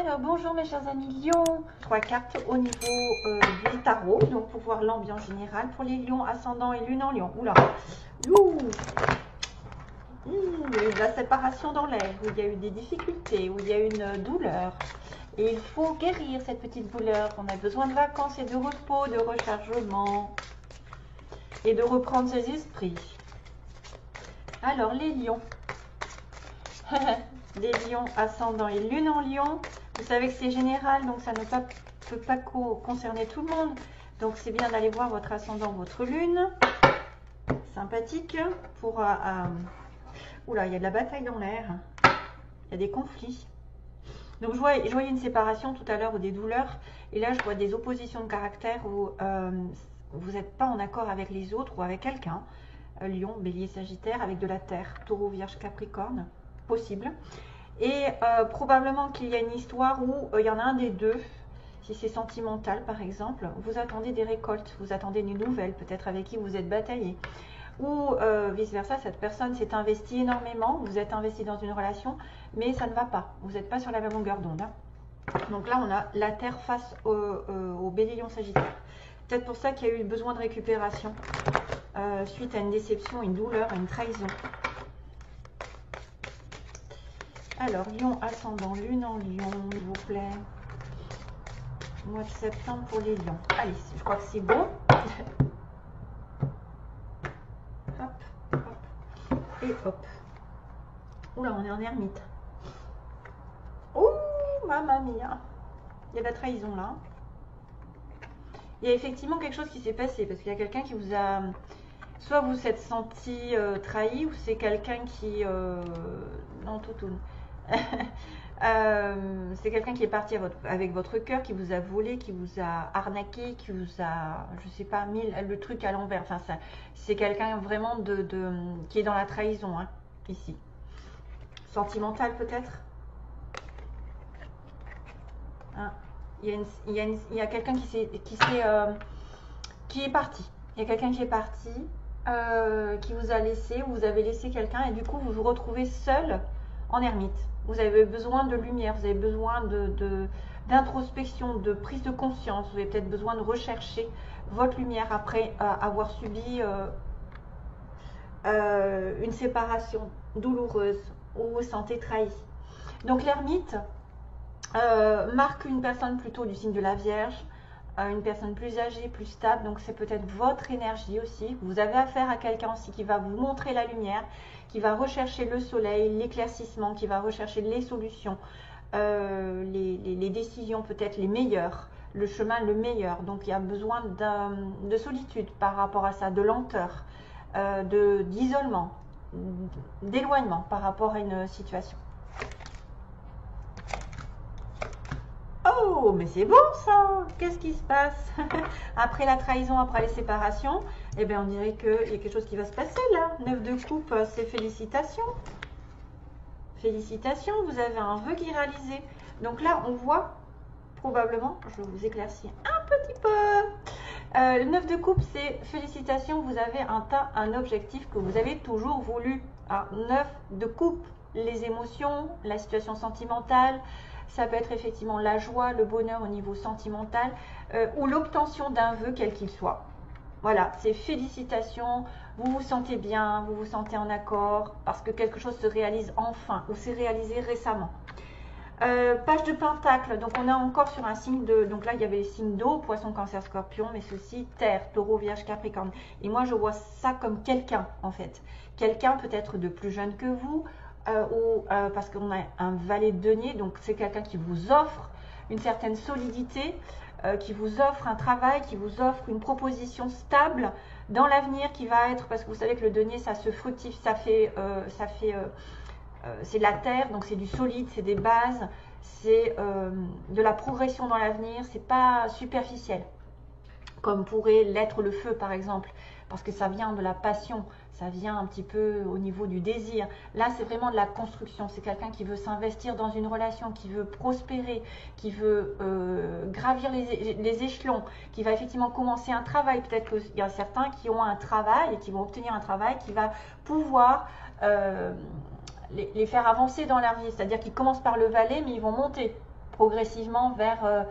Alors bonjour mes chers amis Lions, 3 cartes au niveau du tarot, donc pour voir l'ambiance générale pour les lions, ascendant et lune en lion. Oula, ouh. Il y a eu de la séparation dans l'air, où il y a eu des difficultés, où il y a eu une douleur. Et il faut guérir cette petite douleur. On a besoin de vacances et de repos, de rechargement et de reprendre ses esprits. Alors les lions. Les lions ascendant et lune en lion. Vous savez que c'est général, donc ça ne peut pas concerner tout le monde. Donc c'est bien d'aller voir votre ascendant, votre lune. Sympathique pour... Oula, il y a de la bataille dans l'air. Il y a des conflits. Donc je voyais une séparation tout à l'heure ou des douleurs. Et là, je vois des oppositions de caractère où vous n'êtes pas en accord avec les autres ou avec quelqu'un. Lion, bélier, sagittaire, avec de la terre. Taureau, vierge, capricorne. Possible. Et probablement qu'il y a une histoire où il y en a un des deux, si c'est sentimental par exemple, vous attendez des récoltes, vous attendez une nouvelle, peut-être avec qui vous êtes bataillé. Ou vice versa, cette personne s'est investie énormément, vous êtes investi dans une relation, mais ça ne va pas, vous n'êtes pas sur la même longueur d'onde. Hein. Donc là, on a la terre face au bélier lion sagittaire. Peut-être pour ça qu'il y a eu besoin de récupération, suite à une déception, une douleur, une trahison. Alors, lion ascendant, lune en lion, s'il vous plaît. Mois de septembre pour les lions. Allez, je crois que c'est bon. Hop, hop, et hop. Oula, on est en ermite. Ouh, mamma mia. Il y a de la trahison là. Il y a effectivement quelque chose qui s'est passé parce qu'il y a quelqu'un qui vous a... Soit vous vous êtes senti trahi ou c'est quelqu'un qui... Non, toutoune. C'est quelqu'un qui est parti avec votre cœur, qui vous a volé, qui vous a arnaqué, qui vous a, je sais pas, mis le truc à l'envers. Enfin, c'est quelqu'un vraiment qui est dans la trahison, hein, ici. Sentimental peut-être. Hein, il y a quelqu'un qui est parti. Il y a quelqu'un qui est parti, qui vous a laissé, vous avez laissé quelqu'un et du coup vous vous retrouvez seul en ermite. Vous avez besoin de lumière, vous avez besoin d'introspection, de prise de conscience. Vous avez peut-être besoin de rechercher votre lumière après avoir subi une séparation douloureuse ou vous vous sentez trahi. Donc l'ermite marque une personne plutôt du signe de la Vierge, une personne plus âgée, plus stable, donc c'est peut-être votre énergie aussi. Vous avez affaire à quelqu'un aussi qui va vous montrer la lumière, qui va rechercher le soleil, l'éclaircissement, qui va rechercher les solutions, les décisions peut-être les meilleures, le chemin le meilleur. Donc il y a besoin de solitude par rapport à ça, de lenteur, d'isolement, d'éloignement par rapport à une situation. Oh, mais c'est bon ça! Qu'est-ce qui se passe? Après la trahison, après les séparations, eh bien on dirait qu'il y a quelque chose qui va se passer là. 9 de coupe, c'est félicitations. Félicitations, vous avez un vœu qui est réalisé. Donc là, on voit probablement, je vais vous éclaircir un petit peu. Le 9 de coupe, c'est félicitations, vous avez un objectif que vous avez toujours voulu. 9 de coupe, les émotions, la situation sentimentale. Ça peut être effectivement la joie, le bonheur au niveau sentimental ou l'obtention d'un vœu quel qu'il soit. Voilà, c'est félicitations, vous vous sentez bien, vous vous sentez en accord parce que quelque chose se réalise enfin ou s'est réalisé récemment. Page de pentacle, donc on est encore sur un signe de... Donc là, il y avait les signes d'eau, poisson, cancer, scorpion, mais ceci, terre, taureau, vierge, capricorne. Et moi, je vois ça comme quelqu'un, en fait. Quelqu'un peut-être de plus jeune que vous, parce qu'on a un valet de denier, donc c'est quelqu'un qui vous offre une certaine solidité, qui vous offre un travail, qui vous offre une proposition stable dans l'avenir qui va être, parce que vous savez que le denier ça se fructifie, c'est la terre, donc c'est du solide, c'est des bases, c'est de la progression dans l'avenir, c'est pas superficiel comme pourrait l'être le feu par exemple, parce que ça vient de la passion, ça vient un petit peu au niveau du désir. Là, c'est vraiment de la construction. C'est quelqu'un qui veut s'investir dans une relation, qui veut prospérer, qui veut gravir les échelons, qui va effectivement commencer un travail. Peut-être qu'il y a certains qui ont un travail et qui vont obtenir un travail qui va pouvoir les faire avancer dans leur vie. C'est-à-dire qu'ils commencent par le valet, mais ils vont monter progressivement vers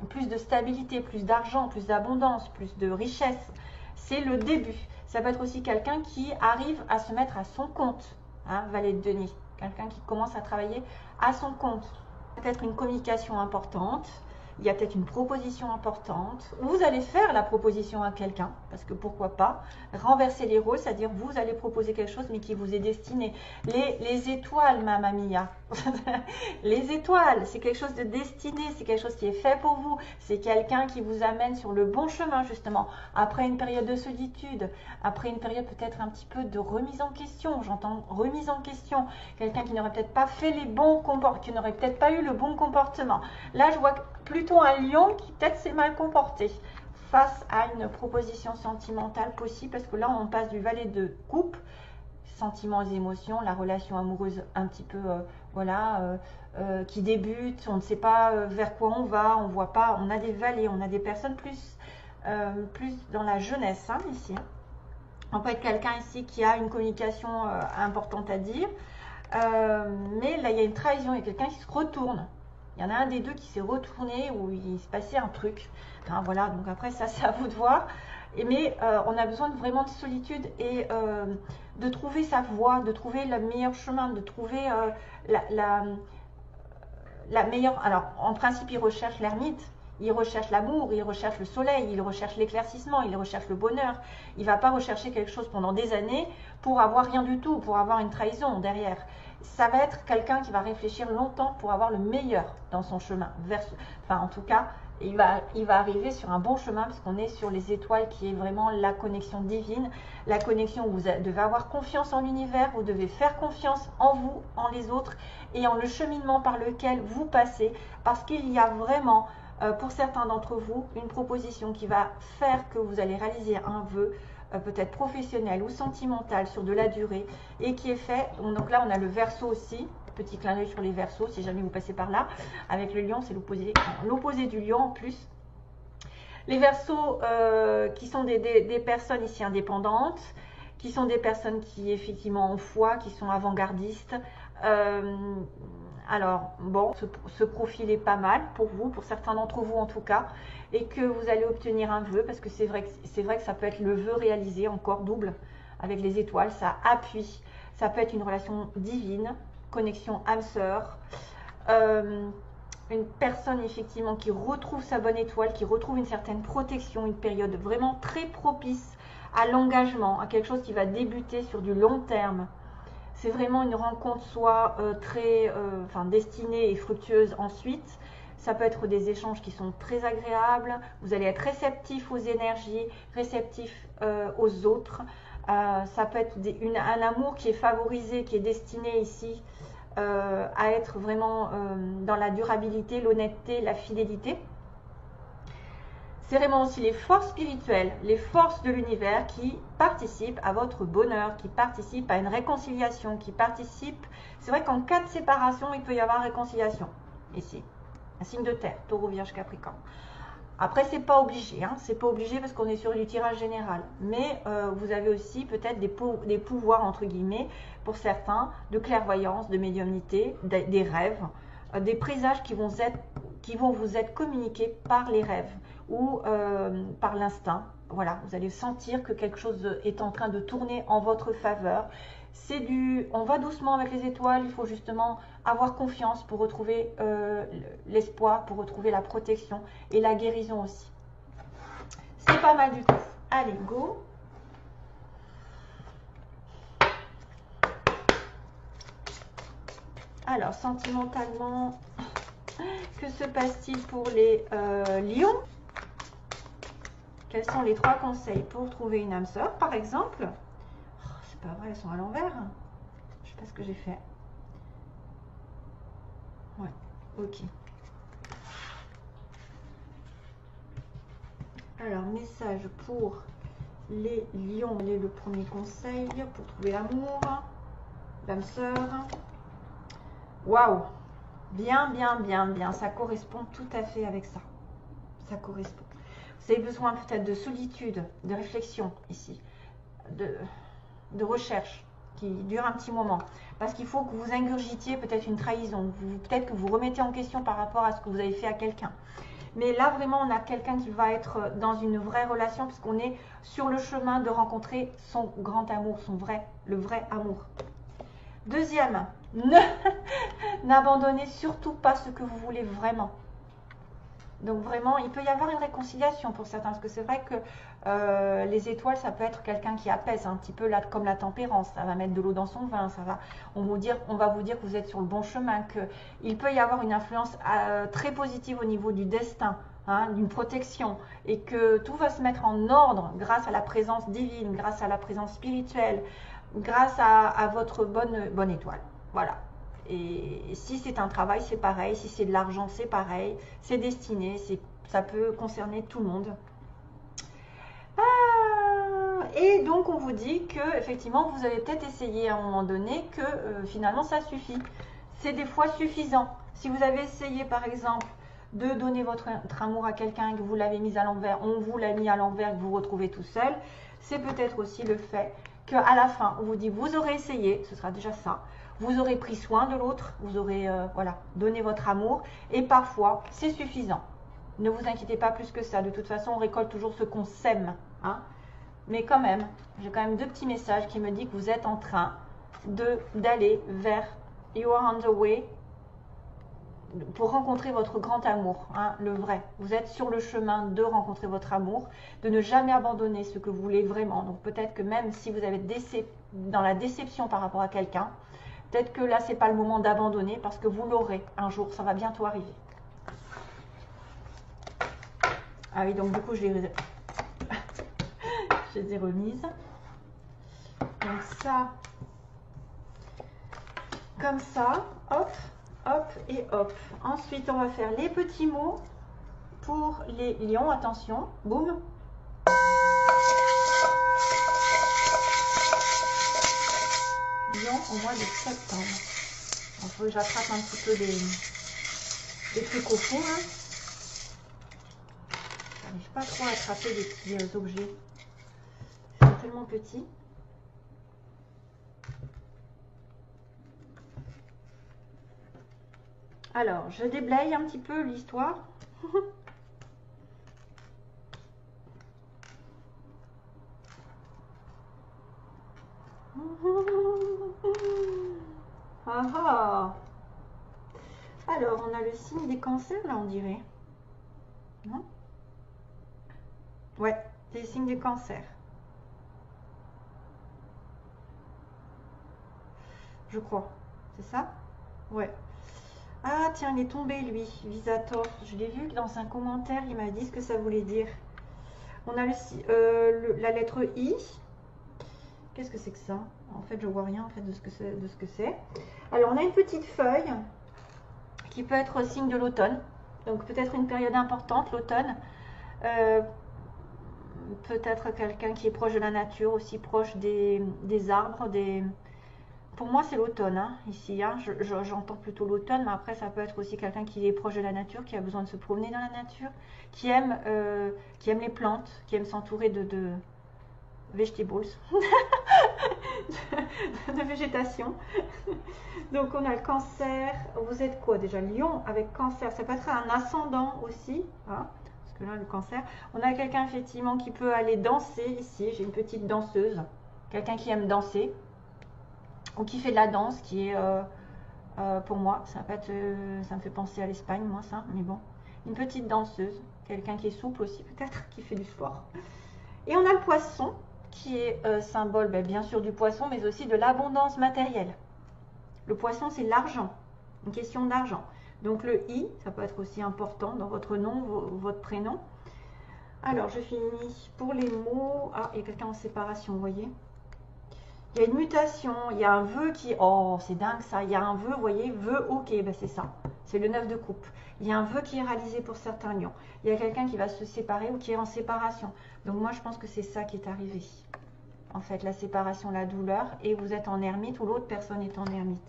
plus de stabilité, plus d'argent, plus d'abondance, plus de richesse. C'est le début. Ça peut être aussi quelqu'un qui arrive à se mettre à son compte, hein, valet de denier. Quelqu'un qui commence à travailler à son compte. Peut-être une communication importante, il y a peut-être une proposition importante. Vous allez faire la proposition à quelqu'un, parce que pourquoi pas, renverser les rôles, c'est-à-dire vous allez proposer quelque chose, mais qui vous est destiné. Les étoiles, Mamma Mia, les étoiles, c'est quelque chose de destiné, c'est quelque chose qui est fait pour vous, c'est quelqu'un qui vous amène sur le bon chemin, justement, après une période de solitude, après une période peut-être un petit peu de remise en question, j'entends remise en question, quelqu'un qui n'aurait peut-être pas fait les bons comportements, qui n'aurait peut-être pas eu le bon comportement. Là, je vois plutôt un lion qui peut-être s'est mal comporté face à une proposition sentimentale possible, parce que là, on passe du valet de coupe, sentiments et émotions, la relation amoureuse un petit peu, voilà, qui débute, on ne sait pas vers quoi on va, on voit pas, on a des valets, on a des personnes plus dans la jeunesse, hein, ici. Hein. On peut être quelqu'un ici qui a une communication importante à dire, mais là, il y a une trahison, il y a quelqu'un qui se retourne. Il y en a un des deux qui s'est retourné où il se passait un truc. Enfin, voilà, donc après, ça, c'est à vous de voir. Mais on a besoin vraiment de solitude et de trouver sa voie, de trouver le meilleur chemin, de trouver la meilleure... Alors, en principe, il recherche l'ermite. Il recherche l'amour, il recherche le soleil, il recherche l'éclaircissement, il recherche le bonheur. Il ne va pas rechercher quelque chose pendant des années pour avoir rien du tout, pour avoir une trahison derrière. Ça va être quelqu'un qui va réfléchir longtemps pour avoir le meilleur dans son chemin. Enfin, en tout cas, il va arriver sur un bon chemin parce qu'on est sur les étoiles qui est vraiment la connexion divine, la connexion où vous devez avoir confiance en l'univers, vous devez faire confiance en vous, en les autres et en le cheminement par lequel vous passez parce qu'il y a vraiment... pour certains d'entre vous, une proposition qui va faire que vous allez réaliser un vœu, peut-être professionnel ou sentimental sur de la durée, et qui est fait, donc là on a le Verseau aussi, petit clin d'œil sur les Verseaux, si jamais vous passez par là, avec le lion, c'est l'opposé du lion en plus. Les Verseaux qui sont des personnes ici indépendantes, qui sont des personnes qui effectivement ont foi, qui sont avant-gardistes, alors, bon, ce profil est pas mal pour vous, pour certains d'entre vous en tout cas, et que vous allez obtenir un vœu, parce que c'est vrai que ça peut être le vœu réalisé, encore double, avec les étoiles, ça appuie, ça peut être une relation divine, connexion âme-sœur, une personne effectivement qui retrouve sa bonne étoile, qui retrouve une certaine protection, une période vraiment très propice à l'engagement, à quelque chose qui va débuter sur du long terme. C'est vraiment une rencontre soit très destinée et fructueuse ensuite. Ça peut être des échanges qui sont très agréables. Vous allez être réceptif aux énergies, réceptif aux autres. Ça peut être un amour qui est favorisé, qui est destiné ici à être vraiment dans la durabilité, l'honnêteté, la fidélité. C'est vraiment aussi les forces spirituelles, les forces de l'univers qui participent à votre bonheur, qui participent à une réconciliation, qui participent... C'est vrai qu'en cas de séparation, il peut y avoir réconciliation. Ici, un signe de terre, Taureau, Vierge, Capricorne. Après, c'est pas obligé, hein, c'est pas obligé parce qu'on est sur du tirage général. Mais vous avez aussi peut-être des pouvoirs, entre guillemets, pour certains, de clairvoyance, de médiumnité, des rêves, des présages qui vont vous être communiqués par les rêves ou par l'instinct. Voilà, vous allez sentir que quelque chose est en train de tourner en votre faveur. On va doucement avec les étoiles, il faut justement avoir confiance pour retrouver l'espoir, pour retrouver la protection et la guérison aussi. C'est pas mal du tout. Allez, go! Alors, sentimentalement, que se passe-t-il pour les lions? Quels sont les 3 conseils pour trouver une âme sœur, par exemple? Oh, c'est pas vrai, elles sont à l'envers. Je sais pas ce que j'ai fait. Ouais, ok. Alors, message pour les lions. Quel est le premier conseil pour trouver l'amour? L'âme sœur. Waouh! Bien, bien, bien, bien. Ça correspond tout à fait avec ça. Ça correspond. Vous avez besoin peut-être de solitude, de réflexion ici, de recherche. qui dure un petit moment. Parce qu'il faut que vous ingurgitiez peut-être une trahison, peut-être que vous remettez en question par rapport à ce que vous avez fait à quelqu'un. Mais là, vraiment, on a quelqu'un qui va être dans une vraie relation, puisqu'on est sur le chemin de rencontrer son grand amour, le vrai amour. Deuxième, n'abandonnez surtout pas ce que vous voulez vraiment. Donc vraiment, il peut y avoir une réconciliation pour certains, parce que c'est vrai que les étoiles, ça peut être quelqu'un qui apaise un petit peu là, comme la tempérance. Ça va mettre de l'eau dans son vin, on va vous dire que vous êtes sur le bon chemin, qu'il peut y avoir une influence très positive au niveau du destin, hein, d'une protection, et que tout va se mettre en ordre grâce à la présence divine, grâce à la présence spirituelle, grâce à votre bonne étoile. Voilà. Et si c'est un travail, c'est pareil. Si c'est de l'argent, c'est pareil. C'est destiné, ça peut concerner tout le monde. Et donc, on vous dit que effectivement, vous avez peut-être essayé à un moment donné que finalement, ça suffit. C'est des fois suffisant. Si vous avez essayé, par exemple, de donner votre amour à quelqu'un, que vous l'avez mis à l'envers, on vous l'a mis à l'envers, que vous vous retrouvez tout seul, c'est peut-être aussi le fait qu'à la fin, on vous dit, vous aurez essayé, ce sera déjà ça. Vous aurez pris soin de l'autre, vous aurez donné votre amour, et parfois c'est suffisant. Ne vous inquiétez pas plus que ça. De toute façon, on récolte toujours ce qu'on sème. Hein. Mais quand même, j'ai quand même 2 petits messages qui me disent que vous êtes en train d'aller vers You are on the way pour rencontrer votre grand amour, hein, le vrai. Vous êtes sur le chemin de rencontrer votre amour, de ne jamais abandonner ce que vous voulez vraiment. Donc peut-être que même si vous avez dans la déception par rapport à quelqu'un, peut-être que là, ce n'est pas le moment d'abandonner parce que vous l'aurez un jour, ça va bientôt arriver. Ah oui, donc du coup, je les ai remises. Donc ça, comme ça, hop, hop et hop. Ensuite, on va faire les petits mots pour les lions. Attention, boum. Au mois de septembre. Il faut que j'attrape un petit peu des trucs au fond. Hein. Je n'arrive pas trop à attraper des petits objets. C'est tellement petit. Alors, je déblaye un petit peu l'histoire. Alors, on a le signe des cancers, là, on dirait. Non? Ouais, c'est le signe des cancers. Je crois. C'est ça? Ouais. Ah, tiens, il est tombé, lui, Visator. Je l'ai vu dans un commentaire, il m'a dit ce que ça voulait dire. On a la lettre I. Qu'est-ce que c'est que ça? En fait, je vois rien en fait de ce que c'est. Alors, on a une petite feuille qui peut être signe de l'automne. Donc, peut-être une période importante, l'automne. Peut-être quelqu'un qui est proche de la nature, aussi proche des arbres. Pour moi, c'est l'automne, hein, ici. Hein. J'entends plutôt l'automne, mais après, ça peut être aussi quelqu'un qui est proche de la nature, qui a besoin de se promener dans la nature, qui aime les plantes, qui aime s'entourer de vegetables, de végétation. Donc, on a le cancer. Vous êtes quoi déjà? Lion avec cancer. Ça peut être un ascendant aussi. Hein, parce que là, le cancer. On a quelqu'un, effectivement, qui peut aller danser ici. J'ai une petite danseuse. Quelqu'un qui aime danser. Ou qui fait de la danse, qui est, pour moi, ça me fait penser à l'Espagne, moi, ça. Mais bon, une petite danseuse. Quelqu'un qui est souple aussi, peut-être, qui fait du sport. Et on a le poisson, qui est symbole, bien sûr, du poisson, mais aussi de l'abondance matérielle. Le poisson, c'est l'argent, une question d'argent. Donc le I, ça peut être aussi important dans votre nom, votre prénom. Alors, je finis pour les mots. Ah, il y a quelqu'un en séparation, vous voyez. Il y a une mutation, il y a un vœu qui... Oh, c'est dingue ça. Il y a un vœu, vous voyez, vœu ok, c'est ça. C'est le 9 de coupe. Il y a un vœu qui est réalisé pour certains lions. Il y a quelqu'un qui va se séparer ou qui est en séparation. Donc moi, je pense que c'est ça qui est arrivé. En fait, la séparation, la douleur, et vous êtes en ermite ou l'autre personne est en ermite.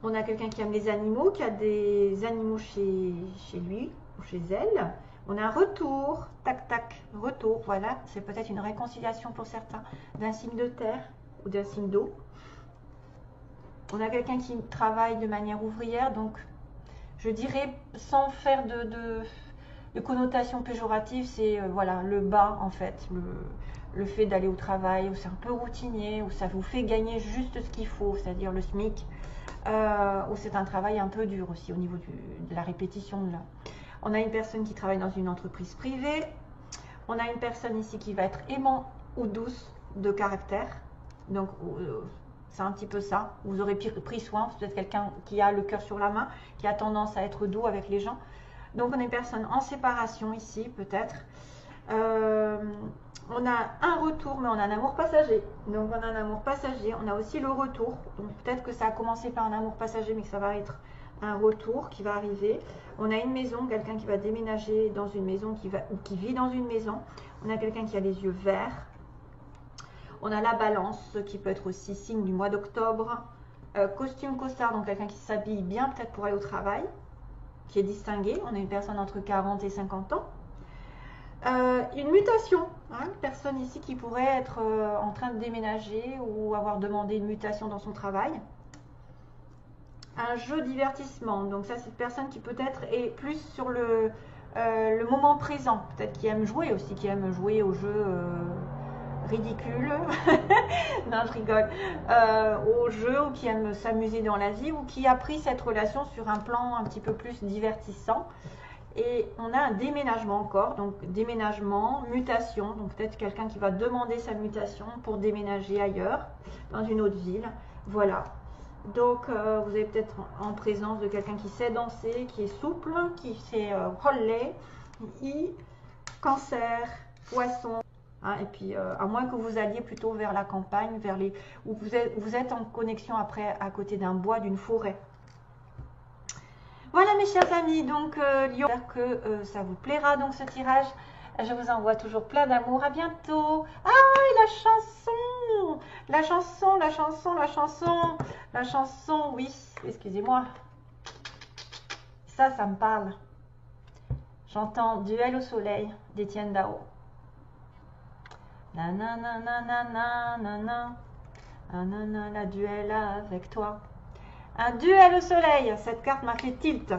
On a quelqu'un qui aime les animaux, qui a des animaux chez lui ou chez elle. On a retour, tac tac, retour, voilà, c'est peut-être une réconciliation pour certains d'un signe de terre ou d'un signe d'eau. On a quelqu'un qui travaille de manière ouvrière, donc je dirais sans faire de connotation péjorative, c'est voilà, le bas en fait, le fait d'aller au travail, où c'est un peu routinier, où ça vous fait gagner juste ce qu'il faut, c'est-à-dire le SMIC, où c'est un travail un peu dur aussi au niveau de la répétition. Là. On a une personne qui travaille dans une entreprise privée, on a une personne ici qui va être aimant ou douce de caractère, donc c'est un petit peu ça, vous aurez pris soin, c'est peut-être quelqu'un qui a le cœur sur la main, qui a tendance à être doux avec les gens. Donc on a une personne en séparation ici peut-être. On a un retour, mais on a un amour passager. Donc on a un amour passager, on a aussi le retour. Donc peut-être que ça a commencé par un amour passager, mais que ça va être un retour qui va arriver. On a une maison, quelqu'un qui va déménager dans une maison, ou qui vit dans une maison. On a quelqu'un qui a les yeux verts. On a la balance, qui peut être aussi signe du mois d'octobre. Costume costard, donc quelqu'un qui s'habille bien peut-être pour aller au travail, qui est distingué. On a une personne entre 40 et 50 ans. Une mutation, hein, une personne ici qui pourrait être en train de déménager ou avoir demandé une mutation dans son travail. Un jeu divertissement, donc ça c'est une personne qui peut-être est plus sur le moment présent, peut-être qui aime jouer aussi, qui aime jouer aux jeux ridicules, non je rigole, aux jeux, ou qui aime s'amuser dans la vie, ou qui a pris cette relation sur un plan un petit peu plus divertissant. Et on a un déménagement encore, donc déménagement, mutation, donc peut-être quelqu'un qui va demander sa mutation pour déménager ailleurs, dans une autre ville, voilà. Donc vous avez peut-être en présence de quelqu'un qui sait danser, qui est souple, qui sait roller, cancer, poisson, hein, et puis à moins que vous alliez plutôt vers la campagne, vers les, où vous êtes en connexion après à côté d'un bois, d'une forêt. Voilà mes chers amis, donc Lion, j'espère que ça vous plaira donc ce tirage. Je vous envoie toujours plein d'amour, à bientôt. Ah, et la chanson, la chanson, la chanson, la chanson, la chanson, oui, excusez-moi. Ça me parle. J'entends Duel au soleil d'Étienne Dao. Nanana, nanana, nanana, nanana, la duel avec toi. Un duel au soleil, cette carte m'a fait tilt.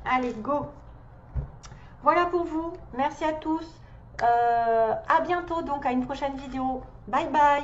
Allez, go. Voilà pour vous. Merci à tous. À bientôt donc à une prochaine vidéo. Bye bye.